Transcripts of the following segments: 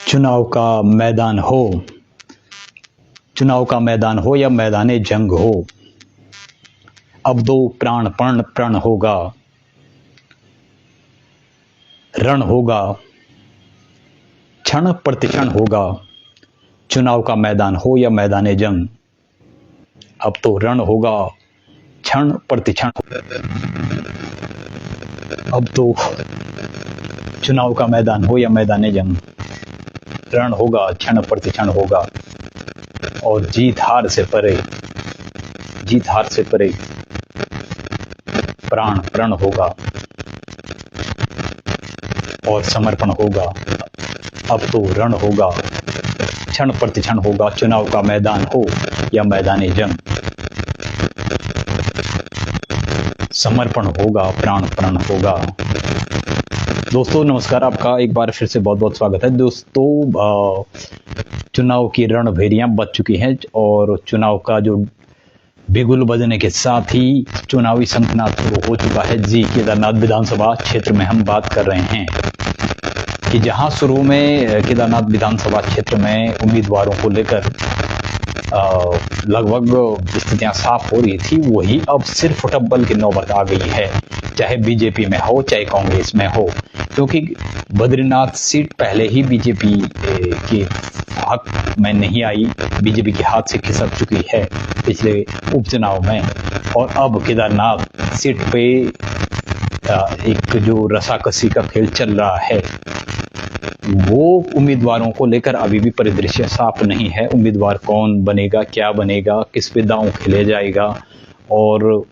चुनाव का मैदान हो, चुनाव का मैदान हो या मैदाने जंग हो, अब दो प्राण प्रण प्रण होगा, रण होगा, क्षण प्रतिक्षण होगा। चुनाव का मैदान हो या मैदाने जंग, अब तो रण होगा, क्षण प्रतिक्षण। अब तो चुनाव का मैदान हो या मैदाने जंग, रण होगा, क्षण प्रतिक्षण होगा। और जीत हार से परे, जीत हार से परे प्राण प्रण होगा और समर्पण होगा। अब तो रण होगा, क्षण प्रतिक्षण होगा। चुनाव का मैदान हो या मैदाने जंग, समर्पण होगा, प्राण प्रण होगा। दोस्तों नमस्कार, आपका एक बार फिर से बहुत बहुत स्वागत है। दोस्तों चुनाव की रणभेरियां बज चुकी हैं और चुनाव का जो बिगुल बजने के साथ ही चुनावी शंखनाद शुरू हो चुका है। जी, केदारनाथ विधानसभा क्षेत्र में हम बात कर रहे हैं कि जहां शुरू में केदारनाथ विधानसभा क्षेत्र में उम्मीदवारों को लेकर लगभग स्थितियां साफ हो रही थी, वही अब सिर फुटबल की नौबत आ गई है, चाहे बीजेपी में हो चाहे कांग्रेस में हो। क्योंकि बद्रीनाथ सीट पहले ही बीजेपी के हक में नहीं आई, बीजेपी के हाथ से खिसक चुकी है पिछले उपचुनाव में। और अब केदारनाथ सीट पे एक जो रसाकसी का खेल चल रहा है, वो उम्मीदवारों को लेकर अभी भी परिदृश्य साफ नहीं है। उम्मीदवार कौन बनेगा, क्या बनेगा, किस पे दांव खेले जाएगा और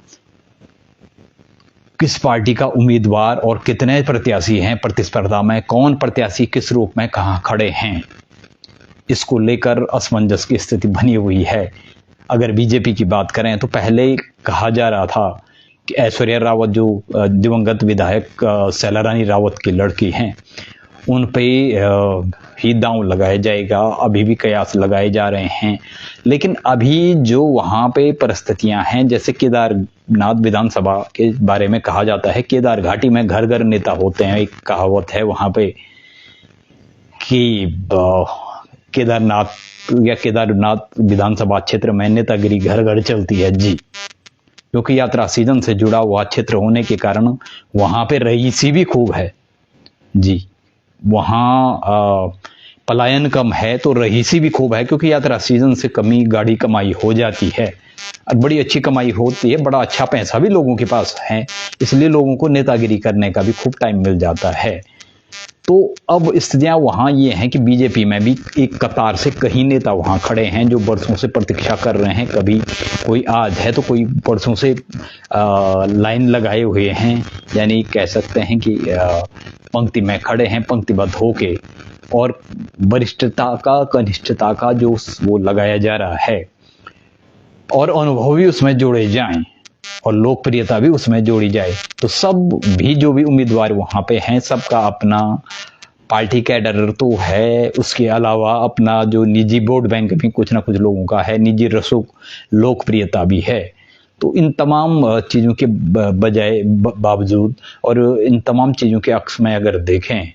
किस पार्टी का उम्मीदवार और कितने प्रत्याशी हैं प्रतिस्पर्धा में, कौन प्रत्याशी किस रूप में कहां खड़े हैं, इसको लेकर असमंजस की स्थिति बनी हुई है। अगर बीजेपी की बात करें तो पहले कहा जा रहा था कि ऐश्वर्या रावत जो दिवंगत विधायक सैलारानी रावत की लड़की हैं, उन पे ही दांव लगाया जाएगा। अभी भी कयास लगाए जा रहे हैं, लेकिन अभी जो वहां पे परिस्थितियां हैं, जैसे केदारनाथ विधानसभा के बारे में कहा जाता है, केदार घाटी में घर घर नेता होते हैं। एक कहावत है वहां पे कि केदारनाथ विधानसभा क्षेत्र में नेतागिरी घर घर चलती है। जी, क्योंकि यात्रा सीजन से जुड़ा हुआ क्षेत्र होने के कारण वहां पे रईसी भी खूब है। जी, वहाँ पलायन कम है तो रईसी भी खूब है, क्योंकि यात्रा सीजन से कमी गाड़ी कमाई हो जाती है और बड़ी अच्छी कमाई होती है, बड़ा अच्छा पैसा भी लोगों के पास है, इसलिए लोगों को नेतागिरी करने का भी खूब टाइम मिल जाता है। तो अब स्थितियां वहां ये हैं कि बीजेपी में भी एक कतार से कई नेता वहां खड़े हैं जो बरसों से प्रतीक्षा कर रहे हैं। कभी कोई आज है तो कोई बरसों से लाइन लगाए हुए हैं, यानी कह सकते हैं कि पंक्ति में खड़े हैं, पंक्तिबद्ध होके, और वरिष्ठता का कनिष्ठता का जो वो लगाया जा रहा है और अनुभव भी उसमें जोड़े जाएं और लोकप्रियता भी उसमें जोड़ी जाए। तो सब भी जो भी उम्मीदवार वहां पे हैं, सबका अपना पार्टी कैडर तो है, उसके अलावा अपना जो निजी वोट बैंक भी कुछ ना कुछ लोगों का है, निजी रसूख लोकप्रियता भी है। तो इन तमाम चीज़ों के बजाय बावजूद और इन तमाम चीज़ों के अक्स में अगर देखें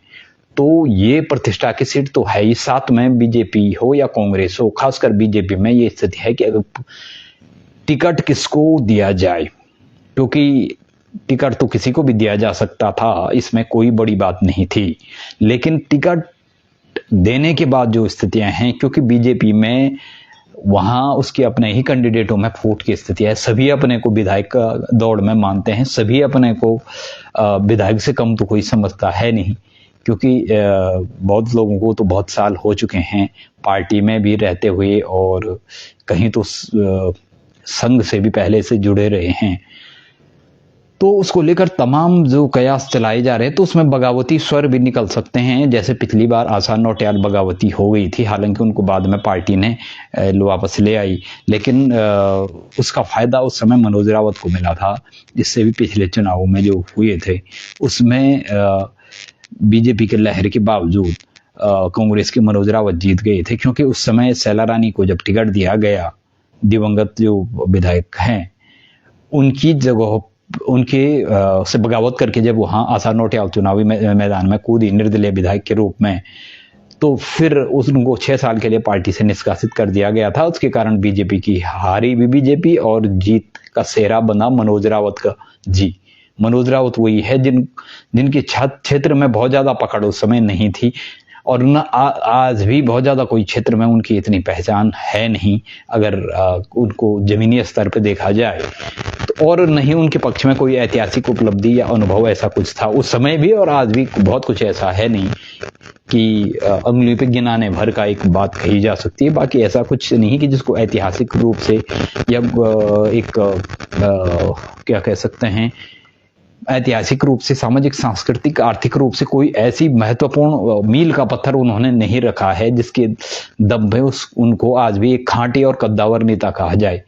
तो ये प्रतिष्ठा की सीट तो है ही। साथ में बीजेपी हो या कांग्रेस हो, खासकर बीजेपी में ये स्थिति है कि अगर टिकट किसको दिया जाए, क्योंकि टिकट तो किसी को भी दिया जा सकता था, इसमें कोई बड़ी बात नहीं थी, लेकिन टिकट देने के बाद जो स्थितियां हैं, क्योंकि बीजेपी में वहां उसके अपने ही कैंडिडेटों में फूट की स्थिति है। सभी अपने को विधायक दौड़ में मानते हैं, सभी अपने को विधायक से कम तो कोई समझता है नहीं, क्योंकि बहुत लोगों को तो बहुत साल हो चुके हैं पार्टी में भी रहते हुए और कहीं तो संघ से भी पहले से जुड़े रहे हैं। तो उसको लेकर तमाम जो कयास चलाए जा रहे हैं, तो उसमें बगावती स्वर भी निकल सकते हैं। जैसे पिछली बार आशा नौटियाल बगावती हो गई थी, हालांकि उनको बाद में पार्टी ने वापस ले आई, लेकिन उसका फायदा उस समय मनोज रावत को मिला था, जिससे भी पिछले चुनावों में जो हुए थे उसमें बीजेपी के लहर के बावजूद कांग्रेस के मनोज रावत जीत गए थे, क्योंकि उस समय सैलारानी को जब टिकट दिया गया, दिवंगत जो विधायक हैं, उनकी जगह उनके से बगावत करके जब वहाँ आसार नौटियाल चुनावी मैदान में कूदी निर्दलीय विधायक के रूप में, तो फिर उनको 6 साल के लिए पार्टी से निष्कासित कर दिया गया था। उसके कारण बीजेपी की हारी भी बीजेपी और जीत का सेहरा बना मनोज रावत का। जी, मनोज रावत वही है जिनके क्षेत्र में बहुत ज्यादा पकड़ उस समय नहीं थी, और न आज भी बहुत ज्यादा कोई क्षेत्र में उनकी इतनी पहचान है नहीं अगर उनको जमीनी स्तर पर देखा जाए तो, और नहीं उनके पक्ष में कोई ऐतिहासिक उपलब्धि या अनुभव ऐसा कुछ था उस समय भी, और आज भी बहुत कुछ ऐसा है नहीं कि अंगुली पे गिनाने भर का एक बात कही जा सकती है। बाकी ऐसा कुछ नहीं कि जिसको ऐतिहासिक रूप से या एक क्या कह सकते हैं, ऐतिहासिक रूप से, सामाजिक, सांस्कृतिक, आर्थिक रूप से कोई ऐसी महत्वपूर्ण मील का पत्थर उन्होंने नहीं रखा है जिसके दम पे उनको आज भी एक खांटी और कद्दावर नेता कहा जाए।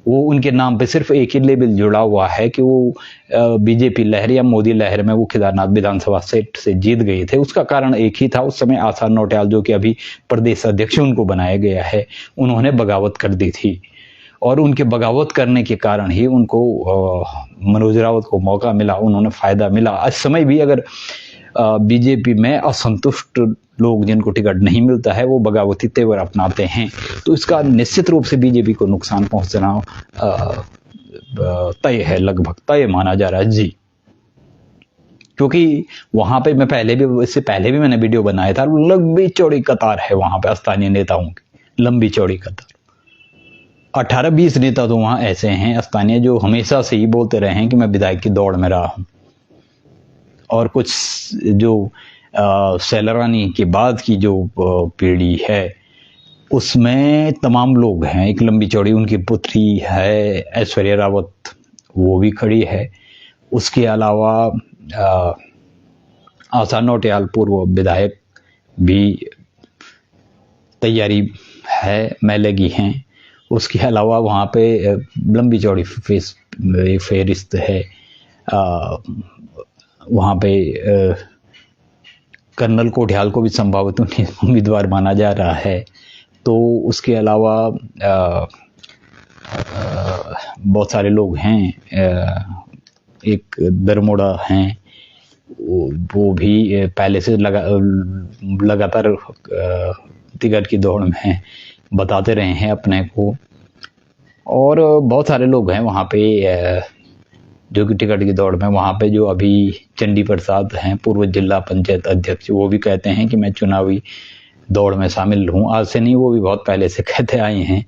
वो उनके नाम पे सिर्फ एक ही लेबल जुड़ा हुआ है कि वो बीजेपी लहर या मोदी लहर में वो केदारनाथ विधानसभा सीट से जीत गए थे। उसका कारण एक ही था, उस समय आसार नौटियाल जो कि अभी प्रदेश अध्यक्ष उनको बनाया गया है, उन्होंने बगावत कर दी थी, और उनके बगावत करने के कारण ही उनको मनोज रावत को मौका मिला, उन्होंने फायदा मिला। इस समय भी अगर बीजेपी में असंतुष्ट लोग जिनको टिकट नहीं मिलता है वो बगावती तेवर अपनाते हैं, तो इसका निश्चित रूप से बीजेपी को नुकसान पहुंचना तय है, लगभग तय माना जा रहा है। जी, क्योंकि वहां पे मैं इससे पहले भी मैंने वीडियो बनाया था, लंबी चौड़ी कतार है वहां पे स्थानीय नेताओं की, लंबी चौड़ी कतार। 18-20 नेता तो वहां ऐसे हैं स्थानीय जो हमेशा से ही बोलते रहे हैं कि मैं विधायक की दौड़ में रहा हूं, और कुछ जो सैलरानी के बाद की जो पीढ़ी है उसमें तमाम लोग हैं। एक लंबी चौड़ी उनकी पुत्री है ऐश्वर्या रावत, वो भी खड़ी है। उसके अलावा आसार नौटियाल पूर्व विधायक भी तैयारी है में लगी हैं। उसके अलावा वहाँ पे लंबी चौड़ी फेरिस्त है। वहाँ पे कर्नल कोठियाल को भी संभावित उम्मीदवार माना जा रहा है। तो उसके अलावा बहुत सारे लोग हैं, एक दरमोड़ा हैं, वो भी पहले से लगातार टिकट की दौड़ में हैं, बताते रहे हैं अपने को। और बहुत सारे लोग हैं वहाँ पे जो कि टिकट की दौड़ में, वहाँ पे जो अभी चंडी प्रसाद हैं पूर्व जिला पंचायत अध्यक्ष, वो भी कहते हैं कि मैं चुनावी दौड़ में शामिल हूँ। आज से नहीं, वो भी बहुत पहले से कहते आए हैं।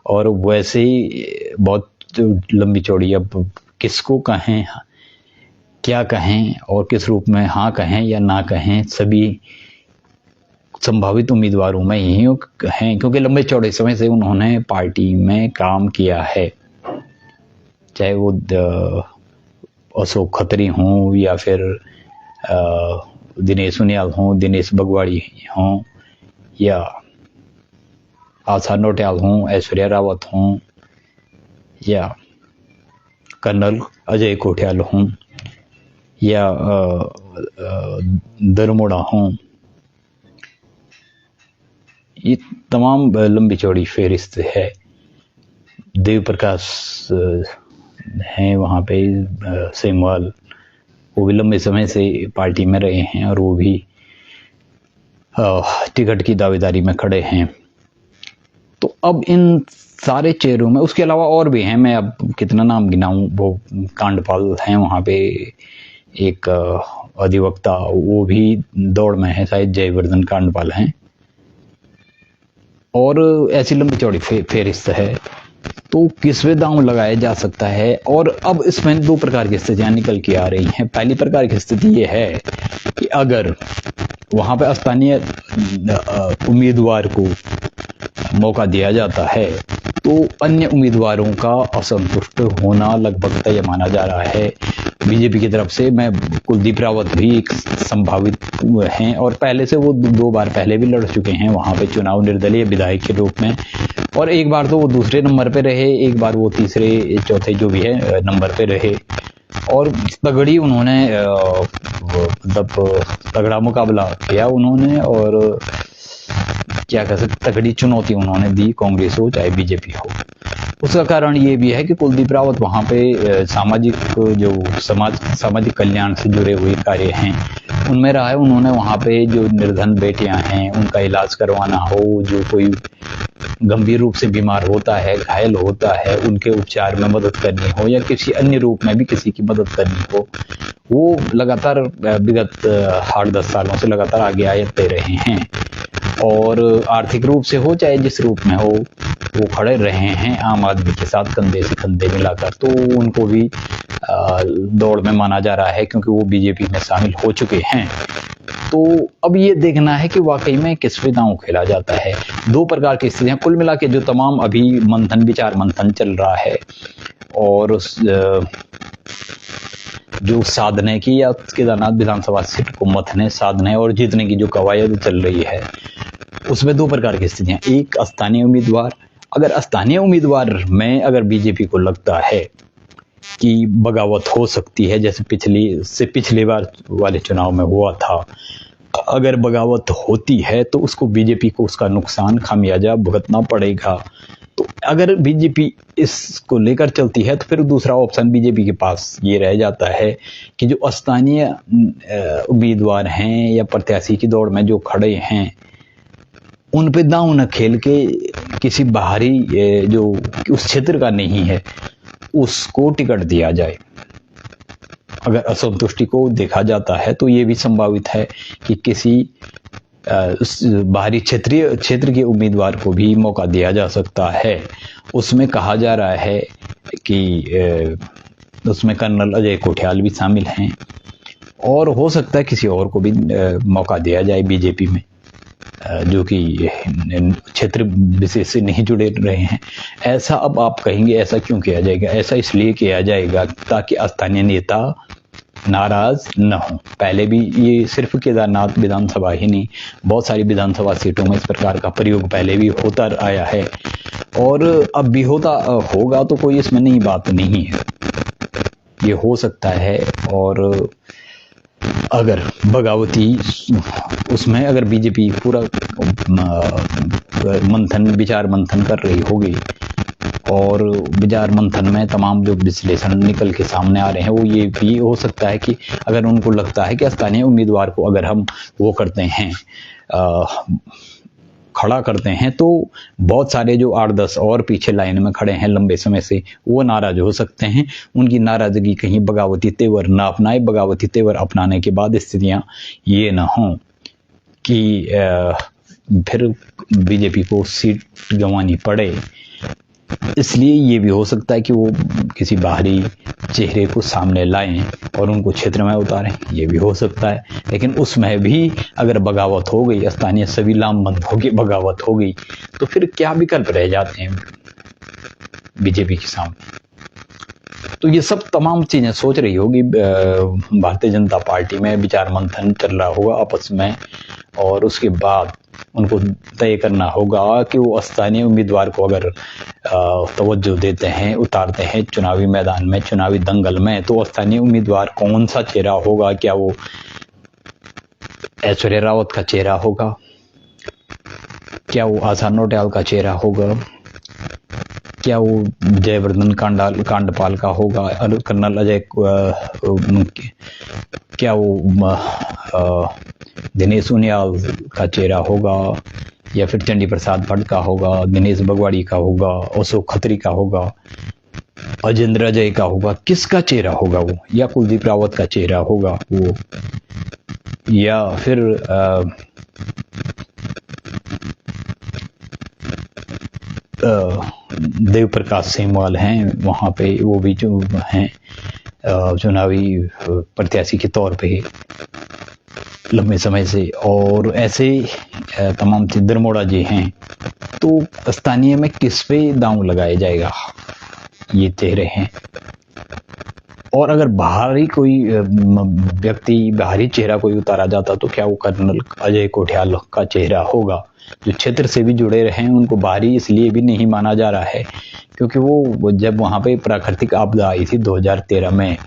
और वैसे ही बहुत लंबी चौड़ी, अब किसको कहें, क्या कहें और किस रूप में हाँ कहें या ना कहें, सभी संभावित उम्मीदवारों में यही हैं, क्योंकि लंबे चौड़े समय से उन्होंने पार्टी में काम किया है। चाहे वो अशोक खत्री हों या फिर दिनेश उनियाल हों, दिनेश बगवाड़ी हों, या आसार नौटियाल हों, ऐश्वर्या रावत हों, या कर्नल अजय कोठियाल हों, या दरमोड़ा हों, ये तमाम लंबी चौड़ी फेरिस्त है। देव प्रकाश हैं वहाँ पे, सेमवाल, वो भी लंबे समय से पार्टी में रहे हैं और वो भी टिकट की दावेदारी में खड़े हैं। तो अब इन सारे चेहरों में, उसके अलावा और भी हैं, मैं अब कितना नाम गिनाऊं, वो कांडपाल हैं वहाँ पे, एक अधिवक्ता, वो भी दौड़ में है, शायद जयवर्धन कांडपाल हैं। और ऐसी लंबी चौड़ी फेरिस्त है। तो किसमें दांव लगाया जा सकता है। और अब इसमें दो प्रकार की स्थितियां निकल के आ रही हैं। पहली प्रकार की स्थिति ये है कि अगर वहां पे स्थानीय उम्मीदवार को मौका दिया जाता है तो अन्य उम्मीदवारों का असंतुष्ट होना लगभग तय माना जा रहा है। बीजेपी की तरफ से मैं कुलदीप रावत भी एक संभावित हैं, और पहले से वो 2 बार पहले भी लड़ चुके हैं वहां पे चुनाव निर्दलीय विधायक के रूप में, और एक बार तो वो दूसरे नंबर पे रहे, एक बार वो तीसरे चौथे जो भी है नंबर पे रहे, और तगड़ी उन्होंने मतलब तगड़ा मुकाबला किया उन्होंने, और क्या कह सकते, तगड़ी चुनौती उन्होंने दी, कांग्रेस हो चाहे बीजेपी हो। उसका कारण ये भी है कि कुलदीप रावत वहाँ पे सामाजिक जो सामाजिक कल्याण से जुड़े हुए कार्य हैं उनमें रहा है। उन्होंने वहाँ पे जो निर्धन बेटियां हैं उनका इलाज करवाना हो, जो कोई गंभीर रूप से बीमार होता है, घायल होता है, उनके उपचार में मदद करनी हो या किसी अन्य रूप में भी किसी की मदद करनी हो, वो लगातार विगत 8-10 सालों से लगातार आगे आते रहे हैं। और आर्थिक रूप से हो चाहे जिस रूप में हो, वो खड़े रहे हैं आम आदमी के साथ कंधे से कंधे मिलाकर। तो उनको भी दौड़ में माना जा रहा है क्योंकि वो बीजेपी में शामिल हो चुके हैं। तो अब ये देखना है कि वाकई में किस पे दांव खेला जाता है। दो प्रकार की स्थितियां कुल मिला के जो तमाम अभी विचार मंथन चल रहा है और जो साधने की या केदारनाथ विधानसभा सीट को मथने, साधने और जीतने की जो कवायद चल रही है, उसमें दो प्रकार की स्थितियां। एक स्थानीय उम्मीदवार, अगर स्थानीय उम्मीदवार में अगर बीजेपी को लगता है कि बगावत हो सकती है, जैसे पिछली बार वाले चुनाव में हुआ था, अगर बगावत होती है तो उसको बीजेपी को उसका नुकसान खामियाजा भुगतना पड़ेगा। तो अगर बीजेपी इसको लेकर चलती है तो फिर दूसरा ऑप्शन बीजेपी के पास ये रह जाता है कि जो स्थानीय उम्मीदवार हैं या प्रत्याशी की दौड़ में जो खड़े हैं उन पे दांव न खेल के किसी बाहरी जो उस क्षेत्र का नहीं है उसको टिकट दिया जाए। अगर असंतुष्टि को देखा जाता है तो ये भी संभावित है कि किसी उस बाहरी क्षेत्र के उम्मीदवार को भी मौका दिया जा सकता है। उसमें कहा जा रहा है कि उसमें कर्नल अजय कोठियाल भी शामिल हैं और हो सकता है किसी और को भी मौका दिया जाए बीजेपी में, जो कि क्षेत्र विशेष से नहीं जुड़े रहे हैं। ऐसा अब आप कहेंगे ऐसा क्यों किया जाएगा? ऐसा इसलिए किया जाएगा ताकि स्थानीय नेता नाराज न हो। पहले भी ये सिर्फ केदारनाथ विधानसभा ही नहीं, बहुत सारी विधानसभा सीटों में इस प्रकार का प्रयोग पहले भी होता आया है और अब भी होता होगा, तो कोई इसमें नई बात नहीं है, ये हो सकता है। और अगर बगावती उसमें अगर बीजेपी पूरा विचार मंथन कर रही होगी और विचार मंथन में तमाम जो विश्लेषण निकल के सामने आ रहे हैं वो ये भी हो सकता है कि अगर उनको लगता है कि स्थानीय उम्मीदवार को अगर हम वो करते हैं खड़ा करते हैं तो बहुत सारे जो 8-10 और पीछे लाइन में खड़े हैं लंबे समय से वो नाराज हो सकते हैं। उनकी नाराजगी कहीं बगावती तेवर ना अपनाए, बगावती तेवर अपनाने के बाद स्थितियां ये ना हों कि फिर बीजेपी को सीट गंवानी पड़े। इसलिए ये भी हो सकता है कि वो किसी बाहरी चेहरे को सामने लाएं और उनको क्षेत्र में उतारें, ये भी हो सकता है। लेकिन उसमें भी अगर बगावत हो गई, स्थानीय सभी लामबंद हो गई, बगावत हो गई, तो फिर क्या विकल्प रह जाते हैं बीजेपी के सामने? तो ये सब तमाम चीजें सोच रही होगी भारतीय जनता पार्टी में, विचार मंथन चल रहा होगा आपस में और उसके बाद उनको तय करना होगा कि वो स्थानीय उम्मीदवार को अगर तवज्जो देते हैं, उतारते हैं चुनावी मैदान में, चुनावी दंगल में, तो स्थानीय उम्मीदवार कौन सा चेहरा होगा? क्या वो ऐश्वर्या रावत का चेहरा होगा? क्या वो आशा नोटियाल का चेहरा होगा? क्या वो जयवर्धन कांडपाल का होगा? कर्नल अजय क्या वो दिनेश उनियाल का चेहरा होगा या फिर चंडी प्रसाद भट्ट का होगा, दिनेश बगवाड़ी का होगा, अशोक खत्री का होगा, अजेंद्र अजय का होगा? किसका चेहरा होगा वो? या कुलदीप रावत का चेहरा होगा वो, या फिर देव प्रकाश सेमवाल हैं वहाँ पे, वो भी जो हैं चुनावी प्रत्याशी के तौर पे लंबे समय से, और ऐसे तमाम चिद्रमोड़ा जी हैं। तो स्थानीय में किस पे दांव लगाया जाएगा? ये चेहरे हैं। और अगर बाहरी कोई व्यक्ति, बाहरी चेहरा कोई उतारा जाता तो क्या वो कर्नल अजय कोठियाल का चेहरा होगा? जो क्षेत्र से भी जुड़े रहे हैं उनको बाहरी इसलिए भी नहीं माना जा रहा है क्योंकि वो जब वहाँ पे प्राकृतिक आपदा आई थी 2013 में,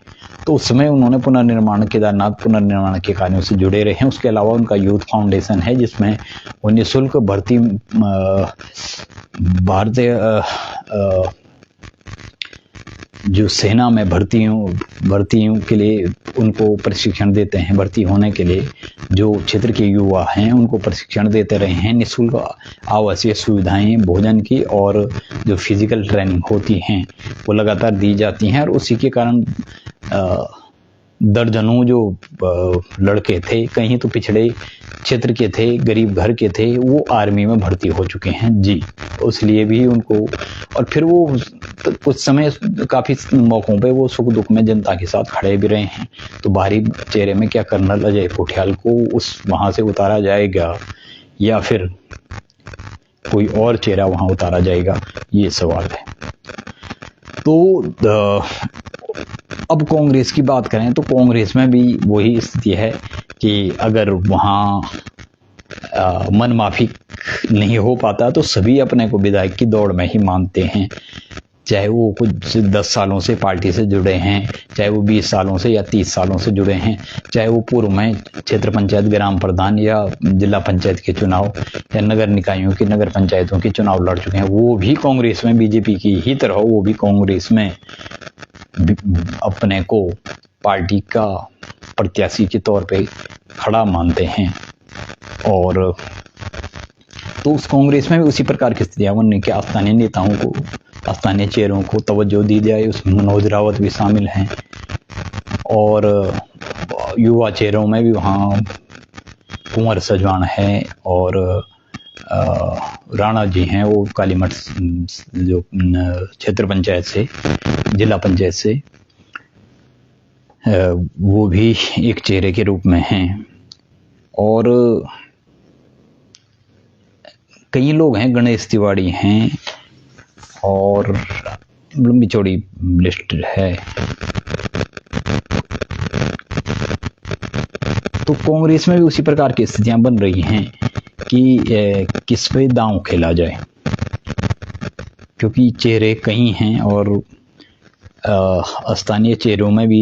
तो उस समय उन्होंने केदारनाथ पुनर्निर्माण के कार्यों से जुड़े रहे हैं। उसके अलावा उनका यूथ फाउंडेशन है जिसमें वो निःशुल्क भर्ती भारतीय जो सेना में भर्तियों के लिए उनको प्रशिक्षण देते हैं, भर्ती होने के लिए जो क्षेत्र के युवा हैं उनको प्रशिक्षण देते रहे हैं। निःशुल्क आवासीय सुविधाएं, भोजन की और जो फिजिकल ट्रेनिंग होती हैं वो लगातार दी जाती हैं, और उसी के कारण दर्जनों जो लड़के थे, कहीं तो पिछड़े क्षेत्र के थे, गरीब घर के थे, वो आर्मी में भर्ती हो चुके हैं जी। इसलिए भी उनको, और फिर वो कुछ समय काफ़ी मौक़ों पे वो सुख दुख में जनता के साथ खड़े भी रहे हैं। तो बाहरी चेहरे में क्या कर्नल अजय पोठियाल को उस वहाँ से उतारा जाएगा या फिर कोई और चेहरा वहाँ उतारा जाएगा, ये सवाल है। तो अब कांग्रेस की बात करें तो कांग्रेस में भी वही स्थिति है कि अगर वहाँ मन माफिक नहीं हो पाता तो सभी अपने को विधायक की दौड़ में ही मानते हैं, चाहे वो कुछ 10 सालों से पार्टी से जुड़े हैं, चाहे वो 20 सालों से या 30 सालों से जुड़े हैं, चाहे वो पूर्व में क्षेत्र पंचायत ग्राम प्रधान या जिला पंचायत के चुनाव या नगर निकायों की, नगर पंचायतों के चुनाव लड़ चुके हैं, वो भी कांग्रेस में बीजेपी की ही तरह वो भी कांग्रेस में अपने को पार्टी का प्रत्याशी के तौर पे खड़ा मानते हैं। और तो उस कांग्रेस में भी उसी प्रकार की स्थितियां बनने के स्थानीय नेताओं को, स्थानीय चेहरों को तवज्जो दी जाए, उसमें मनोज रावत भी शामिल हैं, और युवा चेहरों में भी वहाँ कुंवर सजवान है और राणा जी हैं, वो कालीमठ जो क्षेत्र पंचायत से, जिला पंचायत से, वो भी एक चेहरे के रूप में हैं। और कई लोग हैं, गणेश तिवारी हैं, और लंबी चौड़ी लिस्ट है। तो कांग्रेस में भी उसी प्रकार की स्थितियां बन रही हैं कि किस पे दांव खेला जाए, क्योंकि चेहरे कई हैं और स्थानीय चेहरों में भी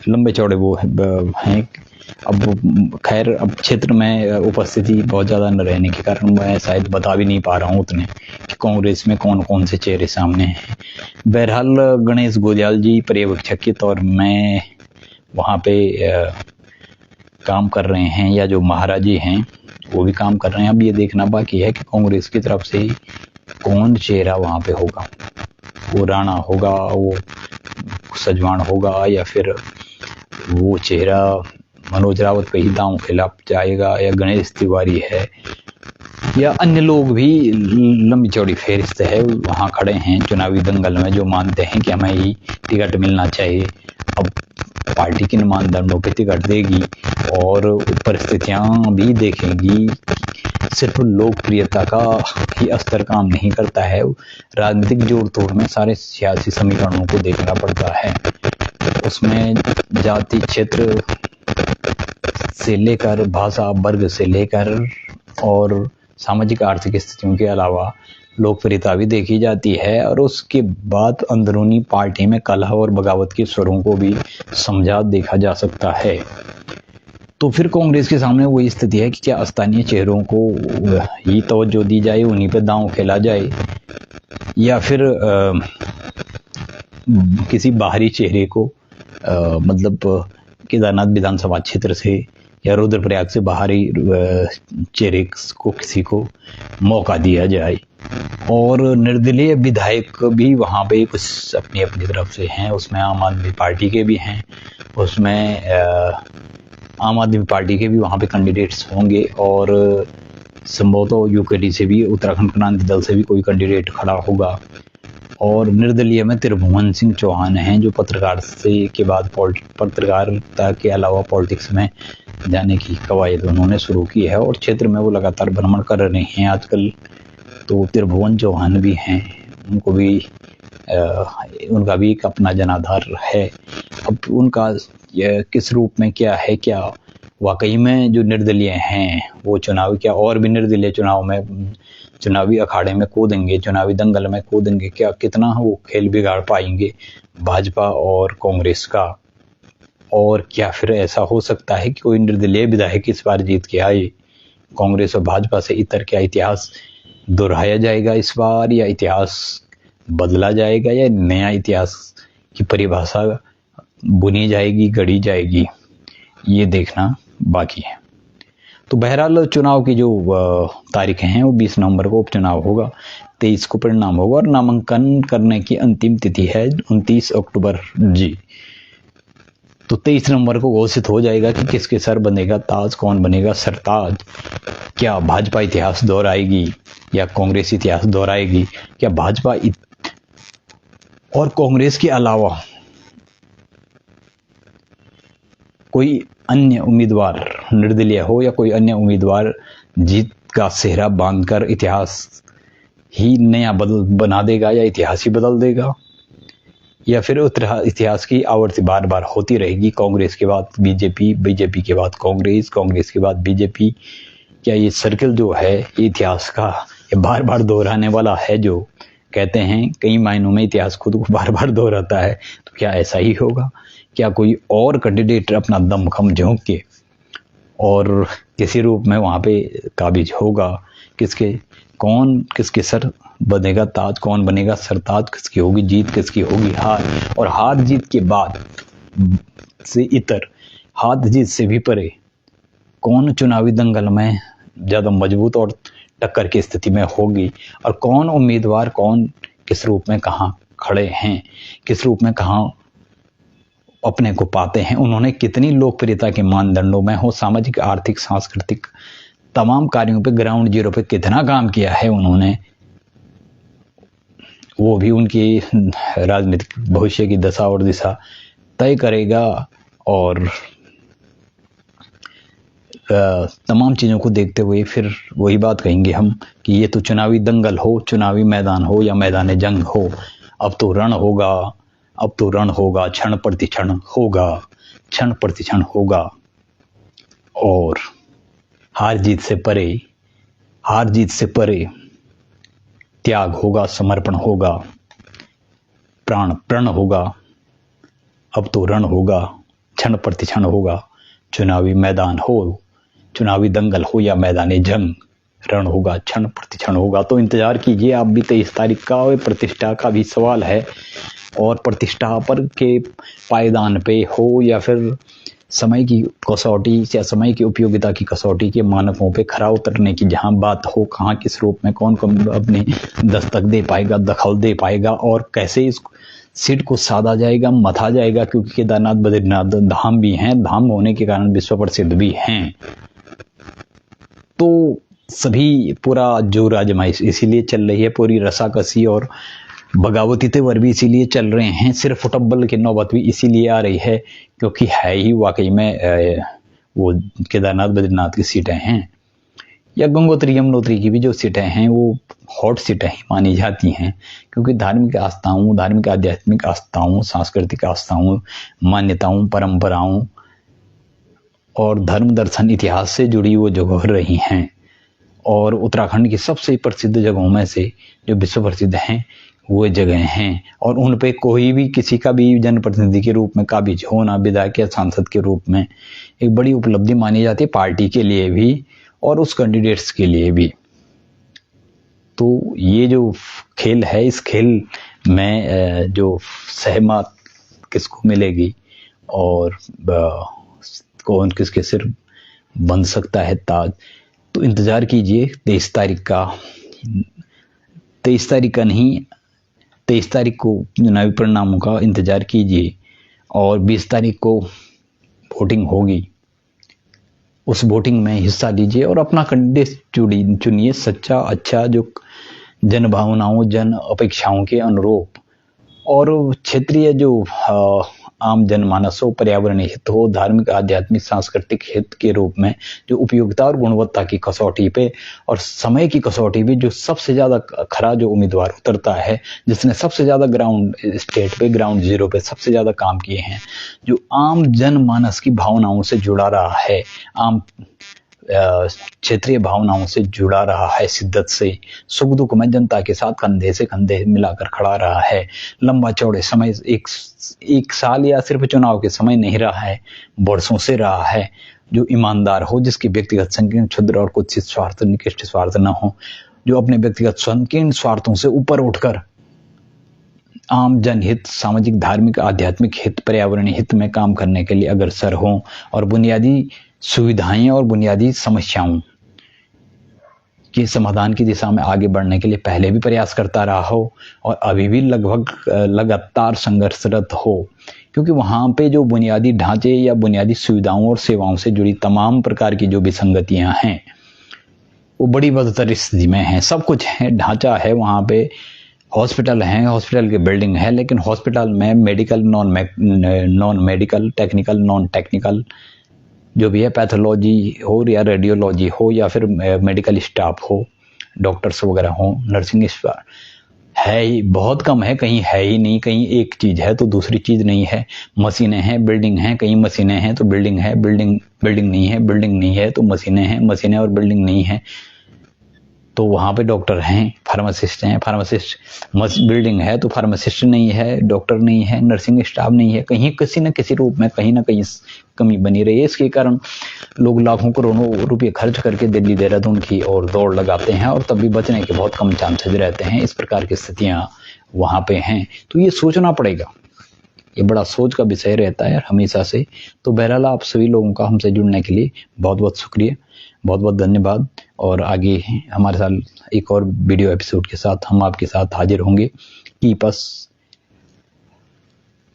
लंबे चौड़े वो हैं। अब खैर, अब क्षेत्र में उपस्थिति बहुत ज़्यादा न रहने के कारण मैं शायद बता भी नहीं पा रहा हूँ उतने कि कांग्रेस में कौन कौन से चेहरे सामने हैं। बहरहाल गणेश गोदियाल जी पर्यवेक्षक के तौर में वहाँ पे काम कर रहे हैं, या जो महाराज जी हैं वो भी काम कर रहे हैं। अब ये देखना बाकी है कि कांग्रेस की तरफ से कौन चेहरा वहाँ पे होगा, वो राणा होगा, वो सजवान होगा, या फिर वो चेहरा मनोज रावत पे ही दांव खेला जाएगा, या गणेश तिवारी है, या अन्य लोग भी। लंबी चौड़ी फेरिस्त है, वहाँ खड़े हैं चुनावी दंगल में, जो मानते हैं कि हमें ही टिकट मिलना चाहिए। अब पार्टी किन मानदंडों पे टिकट देगी और परिस्थितियां भी देखेंगी। सिर्फ लोकप्रियता का ही स्तर काम नहीं करता है, राजनीतिक जोड़ तोड़ में सारे सियासी समीकरणों को देखना पड़ता है। उसमें जाति, क्षेत्र से लेकर भाषा, वर्ग से लेकर और सामाजिक आर्थिक स्थितियों के अलावा लोकप्रियता भी देखी जाती है, और उसके बाद अंदरूनी पार्टी में कलह और बगावत के स्वरों को भी समझा देखा जा सकता है। तो फिर कांग्रेस के सामने वही स्थिति है कि क्या स्थानीय चेहरों को ही तवज्जो दी जाए, उन्हीं पे दांव खेला जाए, या फिर किसी बाहरी चेहरे को मतलब केदारनाथ विधानसभा क्षेत्र से या रुद्रप्रयाग से बाहरी चेहरे को किसी को मौका दिया जाए। और निर्दलीय विधायक भी वहाँ पे कुछ अपनी अपनी तरफ से हैं, उसमें आम आदमी पार्टी के भी हैं, उसमें आम आदमी पार्टी के भी वहाँ पे कैंडिडेट्स होंगे, और संभवतः यूकेडी से भी, उत्तराखंड क्रांति दल से भी कोई कैंडिडेट खड़ा होगा। और निर्दलीय में त्रिभुवन सिंह चौहान हैं, जो पत्रकार से के बाद पत्रकारिता के अलावा पॉलिटिक्स में जाने की कवायद उन्होंने शुरू की है, और क्षेत्र में वो लगातार भ्रमण कर रहे हैं आजकल। तो त्रिभुवन चौहान भी हैं, उनको भी उनका भी एक अपना जनाधार है। अब उनका किस रूप में क्या है, क्या वाकई में जो निर्दलीय हैं वो चुनावी, क्या और भी निर्दलीय चुनाव में, चुनावी अखाड़े में कूदेंगे, चुनावी दंगल में कूदेंगे, क्या कितना वो खेल बिगाड़ पाएंगे भाजपा और कांग्रेस का। और क्या फिर ऐसा हो सकता है कि कोई निर्दलीय विधायक इस बार जीत के आए कांग्रेस और भाजपा से इतर क्या इतिहास दोहराया जाएगा इस बार, या इतिहास बदला जाएगा, या नया इतिहास की परिभाषा बुनी जाएगी, गढ़ी जाएगी, ये देखना बाकी है। तो बहरहाल चुनाव की जो तारीखें हैं वो 20 नवंबर को उपचुनाव होगा, 23 को परिणाम होगा और नामांकन करने की अंतिम तिथि है 29 अक्टूबर जी। तो 23 नवंबर को घोषित हो जाएगा कि किसके सर बनेगा ताज, कौन बनेगा सरताज। क्या भाजपा इतिहास दोहराएगी या कांग्रेस इतिहास दोहराएगी? क्या भाजपा और कांग्रेस के अलावा कोई अन्य उम्मीदवार निर्दलीय हो या कोई अन्य उम्मीदवार जीत का सेहरा बांधकर इतिहास ही नया बना देगा या इतिहास ही बदल देगा, या फिर इतिहास की आवृत्ति बार बार होती रहेगी, कांग्रेस के बाद बीजेपी, बीजेपी के बाद कांग्रेस, कांग्रेस के बाद बीजेपी। क्या ये सर्कल जो है ये इतिहास का ये बार बार दोहराने वाला है? जो कहते हैं कई मायनों में इतिहास खुद को बार बार दोहराता है, तो क्या ऐसा ही होगा? क्या कोई और कैंडिडेट अपना दमखम झोंक के और किसी रूप में वहाँ पे काबिज होगा? कौन किसके सर बनेगा ताज, कौन बनेगा सरताज, किसकी होगी जीत, किसकी होगी हार? और हार जीत के बाद से इतर, हार जीत से भी परे कौन चुनावी दंगल में ज़्यादा मजबूत और टक्कर की स्थिति में होगी, और कौन उम्मीदवार कौन किस रूप में कहाँ खड़े हैं, किस रूप में कहाँ अपने को पाते हैं, उन्होंने कितनी लोकप्रियता के मानदंडों में हो, सामाजिक, आर्थिक, सांस्कृतिक तमाम कार्यों पे ग्राउंड जीरो पे कितना काम किया है उन्होंने, वो भी उनकी राजनीतिक भविष्य की दशा और दिशा तय करेगा। और तमाम चीज़ों को देखते हुए फिर वही बात कहेंगे हम कि ये तो चुनावी दंगल हो, चुनावी मैदान हो या मैदान जंग हो, अब तो रण होगा, अब तो रण होगा, क्षण प्रतिक्षण होगा, क्षण प्रतिक्षण होगा। और हार जीत से परे, हार जीत से परे त्याग होगा, समर्पण होगा, प्राण प्रण होगा। अब तो रण होगा, क्षण प्रतिक्षण होगा, चुनावी मैदान हो, चुनावी दंगल हो या मैदान जंग, रण होगा, क्षण प्रतिक्षण होगा। तो इंतजार कीजिए आप भी 23 तारीख का। और प्रतिष्ठा का भी सवाल है, और प्रतिष्ठा पर के पायदान पे हो या फिर समय की कसौटी या समय की उपयोगिता की कसौटी के मानकों पे खरा उतरने की जहां बात हो, कहां किस रूप में कौन अपने दस्तक दे पाएगा, दखल दे पाएगा, और कैसे इस सीट को साधा जाएगा, मथा जाएगा। क्योंकि केदारनाथ बद्रीनाथ धाम भी हैं, धाम होने के कारण विश्व प्रसिद्ध भी हैं। तो सभी पूरा जोर आजमाइश इसीलिए चल रही है, पूरी रसाकसी और बगावती तेवर भी इसीलिए चल रहे हैं, सिर्फ फुटबॉल की नौबत भी इसीलिए आ रही है क्योंकि है ही वाकई में वो केदारनाथ बद्रीनाथ की सीटें हैं, या गंगोत्री यमुनोत्री की भी जो सीटें हैं वो हॉट सीटें ही मानी जाती हैं। क्योंकि धार्मिक आस्थाओं, धार्मिक आध्यात्मिक आस्थाओं, सांस्कृतिक आस्थाओं, मान्यताओं, परंपराओं और धर्म दर्शन इतिहास से जुड़ी वो जगह रही हैं। और उत्तराखंड की सबसे प्रसिद्ध जगहों में से जो विश्व प्रसिद्ध हैं वो जगह हैं, और उन पे कोई भी किसी का भी जनप्रतिनिधि के रूप में काबिज होना, विधायक या सांसद के रूप में, एक बड़ी उपलब्धि मानी जाती है पार्टी के लिए भी और उस कैंडिडेट्स के लिए भी। तो ये जो खेल है, इस खेल में जो सहमत किसको मिलेगी और कौन किसके सिर बन सकता है ताज, तो इंतज़ार कीजिए 23 तारीख का। 23 तारीख का नहीं, 23 तारीख को चुनावी परिणामों का इंतज़ार कीजिए, और 20 तारीख को वोटिंग होगी। उस वोटिंग में हिस्सा लीजिए और अपना कैंडिडेट चुनिए, सच्चा, अच्छा, जो जन भावनाओं, जन अपेक्षाओं के अनुरूप, और क्षेत्रीय जो आम जनमानस हो, पर्यावरण हित हो, धार्मिक, आध्यात्मिक, सांस्कृतिक हित के रूप में जो उपयोगिता और गुणवत्ता की कसौटी पे और समय की कसौटी पे जो सबसे ज़्यादा खरा जो उम्मीदवार उतरता है, जिसने सबसे ज़्यादा ग्राउंड स्टेट पे, ग्राउंड जीरो पे सबसे ज़्यादा काम किए हैं, जो आम जनमानस की भावनाओं से जुड़ा रहा है, आम क्षेत्रीय भावनाओं से जुड़ा रहा है, शिद्दत से, सुख दुख में जनता के साथ कंधे से कंधे मिलाकर खड़ा रहा है, लंबा चौड़े समय, एक साल या सिर्फ चुनाव के समय नहीं रहा है, बरसों से रहा है, जो ईमानदार हो, जिसकी व्यक्तिगत संकीर्ण, क्षुद्र और कुत्सित स्वार्थ, निकृष्ट स्वार्थ न हो, जो अपने व्यक्तिगत संकीर्ण स्वार्थों से ऊपर उठकर आम जनहित, सामाजिक, धार्मिक, आध्यात्मिक हित, पर्यावरणीय हित में काम करने के लिए अग्रसर हो और बुनियादी सुविधाएं और बुनियादी समस्याओं के समाधान की दिशा में आगे बढ़ने के लिए पहले भी प्रयास करता रहा हो और अभी भी लगभग लगातार संघर्षरत हो, क्योंकि वहाँ पे जो बुनियादी ढांचे या बुनियादी सुविधाओं और सेवाओं से जुड़ी तमाम प्रकार की जो विसंगतियाँ हैं वो बड़ी बदतर स्थिति में हैं। सब कुछ है, ढांचा है, वहाँ पे हॉस्पिटल हैं, हॉस्पिटल की बिल्डिंग है, लेकिन हॉस्पिटल में medical, non medical, technical, non technical जो भी है, पैथोलॉजी हो या रेडियोलॉजी हो या फिर मेडिकल स्टाफ हो, डॉक्टर्स वगैरह हो, नर्सिंग स्टाफ है ही बहुत कम है, कहीं है ही नहीं, कहीं एक चीज़ है तो दूसरी चीज़ नहीं है। मशीनें हैं, बिल्डिंग हैं, कहीं मशीनें हैं तो बिल्डिंग है, बिल्डिंग नहीं है, बिल्डिंग नहीं है तो मशीनें हैं, मशीनें और बिल्डिंग नहीं है तो वहाँ पे डॉक्टर हैं, फार्मासिस्ट हैं, फार्मासिस्ट, बिल्डिंग है तो फार्मासिस्ट नहीं है, डॉक्टर नहीं है, नर्सिंग स्टाफ नहीं है, कहीं किसी न किसी रूप में कहीं ना कहीं कमी बनी रही है। इसके कारण लोग लाखों करोड़ों रुपये खर्च करके दिल्ली देहरादून की और दौड़ लगाते हैं और तब भी बचने के बहुत कम चांसेस रहते हैं। इस प्रकार की स्थितियाँ वहाँ पे हैं, तो ये सोचना पड़ेगा, ये बड़ा सोच का विषय रहता है हमेशा से। तो बहरहाल आप सभी लोगों का हमसे जुड़ने के लिए बहुत बहुत शुक्रिया, बहुत बहुत धन्यवाद। और आगे हमारे साथ एक और वीडियो एपिसोड के साथ हम आपके साथ हाजिर होंगे। Keep us,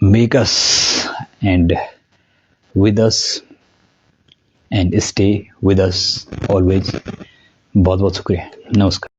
make us and with us and stay with us always. बहुत बहुत शुक्रिया, नमस्कार।